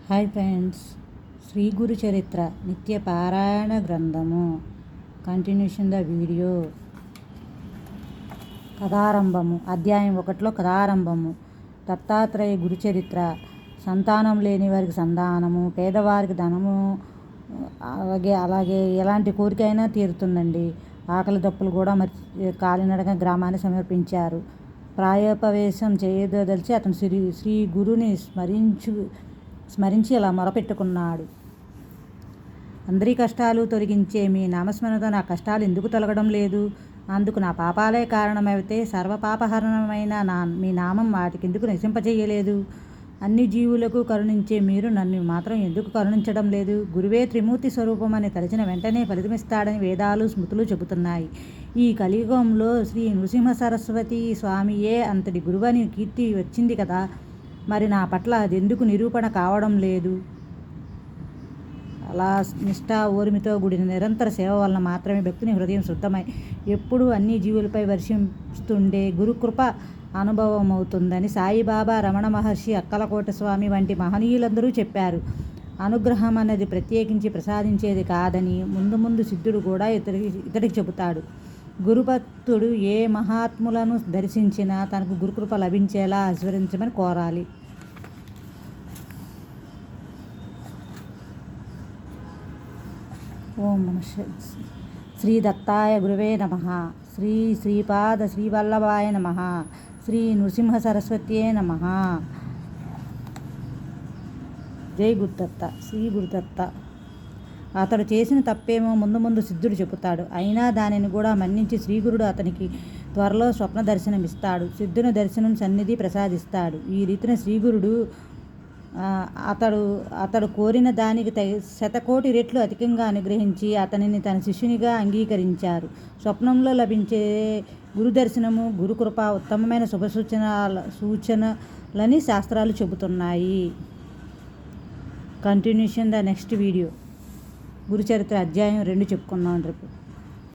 Hi friends, Shri Guru చరిత్ర నిత్య పారాయణ గ్రంథము కంటిన్యూషన్ ద వీడియో. కథారంభము. అధ్యాయం 1లో కథారంభము. దత్తాత్రేయ గురు చరిత్ర. సంతానం లేని వారికి సంతానము, పేదవారికి ధనము, అలాగే ఎలాంటి కోరిక అయినా తీరుతుందండి. ఆకలి దప్పులు కూడా కాలినడక గ్రామాన్ని సమర్పించారు. ప్రాయోపవేశం చేయదలిచి అతను శ్రీ గురుని స్మరించి ఇలా మొరపెట్టుకున్నాడు. అందరి కష్టాలు తొలగించే మీ నామస్మరణతో నా కష్టాలు ఎందుకు తొలగడం లేదు? అందుకు నా పాపాలే కారణమైతే సర్వపాపహరణమైన మీ నామం వాటికి ఎందుకు నశింపజేయలేదు? అన్ని జీవులకు కరుణించే మీరు నన్ను మాత్రం ఎందుకు కరుణించడం లేదు? గురువే త్రిమూర్తి స్వరూపం అని తలచిన వెంటనే ఫలితమిస్తాడని వేదాలు స్మృతులు చెబుతున్నాయి. ఈ కలియుగంలో శ్రీ నృసింహ సరస్వతి స్వామియే అంతటి గురువని కీర్తి వచ్చింది కదా, మరి నా పట్ల అది ఎందుకు నిరూపణ కావడం లేదు? అలా నిష్ఠా ఓర్మితో కూడిన నిరంతర సేవ వలన మాత్రమే భక్తుని హృదయం శుద్ధమై ఎప్పుడూ అన్ని జీవులపై వర్షిస్తుండే గురుకృప అనుభవమవుతుందని సాయిబాబా, రమణ మహర్షి, అక్కలకోట స్వామి వంటి మహనీయులందరూ చెప్పారు. అనుగ్రహం అన్నది ప్రత్యేకించి ప్రసాదించేది కాదని ముందు ముందు సిద్ధుడు కూడా ఇతడికి చెబుతాడు. గురుభక్తుడు ఏ మహాత్ములను దర్శించినా తనకు గురుకృప లభించేలా ఆశీర్వదించమని కోరాలి. ఓం నమః శ్రీ దత్తాయ గురువే నమః. శ్రీ శ్రీపాద శ్రీవల్లభాయ నమః. శ్రీ నృసింహ సరస్వత్యే నమః. జై గురుదత్త. శ్రీ గురుదత్త. అతడు చేసిన తప్పేమో ముందు ముందు సిద్ధుడు చెబుతాడు. అయినా దానిని కూడా మన్నించి శ్రీగురుడు అతనికి త్వరలో స్వప్న దర్శనమిస్తాడు. సిద్ధుని దర్శనం సన్నిధి ప్రసాదిస్తాడు. ఈ రీతిన శ్రీగురుడు అతడు కోరిన దానికి 1,000,000,000 రెట్లు అధికంగా అనుగ్రహించి అతనిని తన శిష్యునిగా అంగీకరించారు. స్వప్నంలో లభించే గురుదర్శనము, గురుకృప ఉత్తమమైన సూచనలని శాస్త్రాలు చెబుతున్నాయి. Continuation the next video. Guru Charitra అధ్యాయం 2 చెప్పుకున్నాం రేపు.